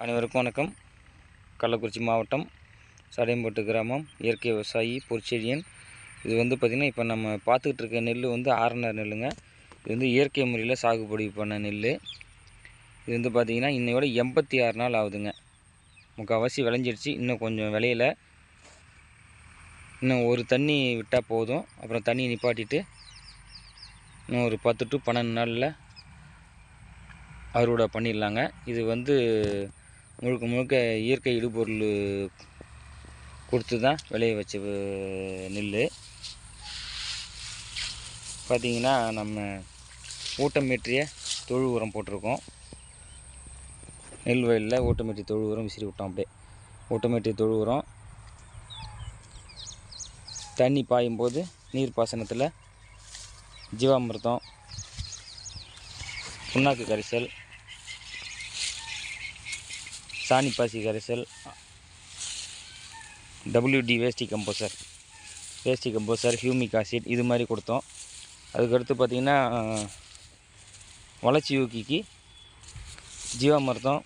அனைவருக்கும் வணக்கம். கள்ளக்குறிச்சி மாவட்டம் சடையம்பட்டு கிராமம் இயற்கை விவசாயி பொற்செழியன். இது பார்த்திங்கன்னா இப்போ நம்ம பார்த்துக்கிட்டு இருக்க நெல் ஆரனர் நெல்லுங்க. இது இயற்கை முறையில் சாகுபடி பண்ண நெல். இது பார்த்திங்கன்னா இன்னையோட 86 நாள் ஆகுதுங்க. முக்கால்வாசி விளைஞ்சிடுச்சு. இன்னும் கொஞ்சம் விளையலை. இன்னும் ஒரு தண்ணி விட்டால் போதும். அப்புறம் தண்ணி நிப்பாட்டிட்டு இன்னும் ஒரு 10 to 12 நாளில் அறுவடை பண்ணிடலாங்க. இது முழுக்க முழுக்க இயற்கை இடுபொருள் கொடுத்து தான் விளைய வச்ச நெல். பார்த்திங்கன்னா நம்ம ஊட்டமேற்றிய தொழு உரம் போட்டிருக்கோம். நெல் வயலில் ஊட்டமேற்றிய தொழு உரம் விசிறி விட்டோம். அப்படியே ஊட்டமேற்றிய தொழு உரம் தண்ணி பாயும்போது நீர் பாசனத்தில் ஜீவாமிர்தம், புண்ணாக்கு கரைசல், சாணிப்பாசி கரைசல், WD வேஸ்டி கம்போசர், ஹியூமிக் ஆசிட் இது மாதிரி கொடுத்தோம். அதுக்கடுத்து பார்த்திங்கன்னா வளர்ச்சி ஊக்கிக்கு ஜீவாமிர்தம்,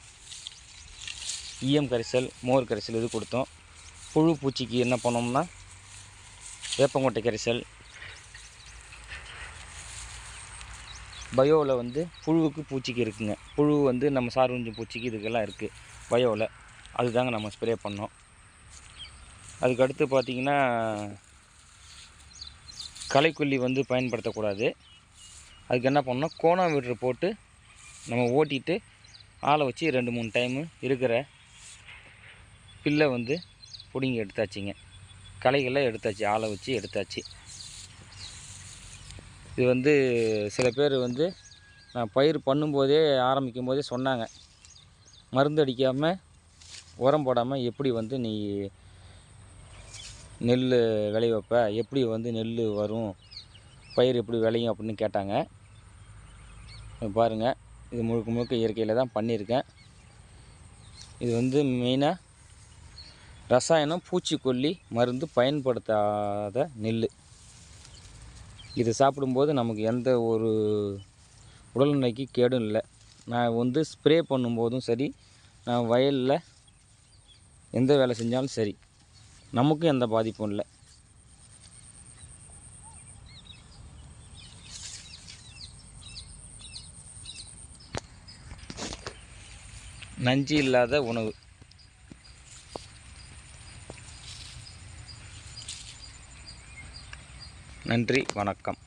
ஈயம் கரைசல், மோர் கரைசல் இது கொடுத்தோம். புழு பூச்சிக்கு என்ன பண்ணோம்னா வேப்பங்கொட்டை கரைசல், பயோவில் புழுவுக்கு பூச்சிக்கு இருக்குங்க. புழு நம்ம சார்வஞ்சி பூச்சிக்கு இதுக்கெல்லாம் இருக்குது பயோவில். அதுதாங்க நம்ம ஸ்ப்ரே பண்ணோம். அதுக்கடுத்து பார்த்திங்கன்னா களைக்கொல்லி பயன்படுத்தக்கூடாது. அதுக்கு என்ன பண்ணோம், கோணா வீட்ரு போட்டு நம்ம ஓட்டிட்டு ஆளை வச்சு 2-3 டைமு இருக்கிற பில்லை பிடுங்கி எடுத்தாச்சுங்க. களைகளை எடுத்தாச்சு, ஆளை வச்சு எடுத்தாச்சு. இது சில பேர் நான் பயிர் பண்ணும்போதே ஆரம்பிக்கும் போதே சொன்னாங்க, மருந்து அடிக்காமல் உரம் போடாமல் எப்படி நீ நெல் விளைய வைப்ப, எப்படி நெல் வரும், பயிர் எப்படி விளையும் அப்படின்னு கேட்டாங்க. பாருங்கள், இது முழுக்க முழுக்க இயற்கையில் தான் பண்ணியிருக்கேன். இது மெயினாக ரசாயனம், பூச்சிக்கொல்லி மருந்து பயன்படுத்தாத நெல். இது சாப்பிடும்போது நமக்கு எந்த ஒரு உடல்நிலைக்கு கேடும் இல்லை. நான் ஸ்ப்ரே பண்ணும்போதும் சரி, நான் வயலில் எந்த வேலை செஞ்சாலும் சரி, நமக்கும் எந்த பாதிப்பும் இல்லை. நஞ்சு இல்லாத உணவு. நன்றி, வணக்கம்.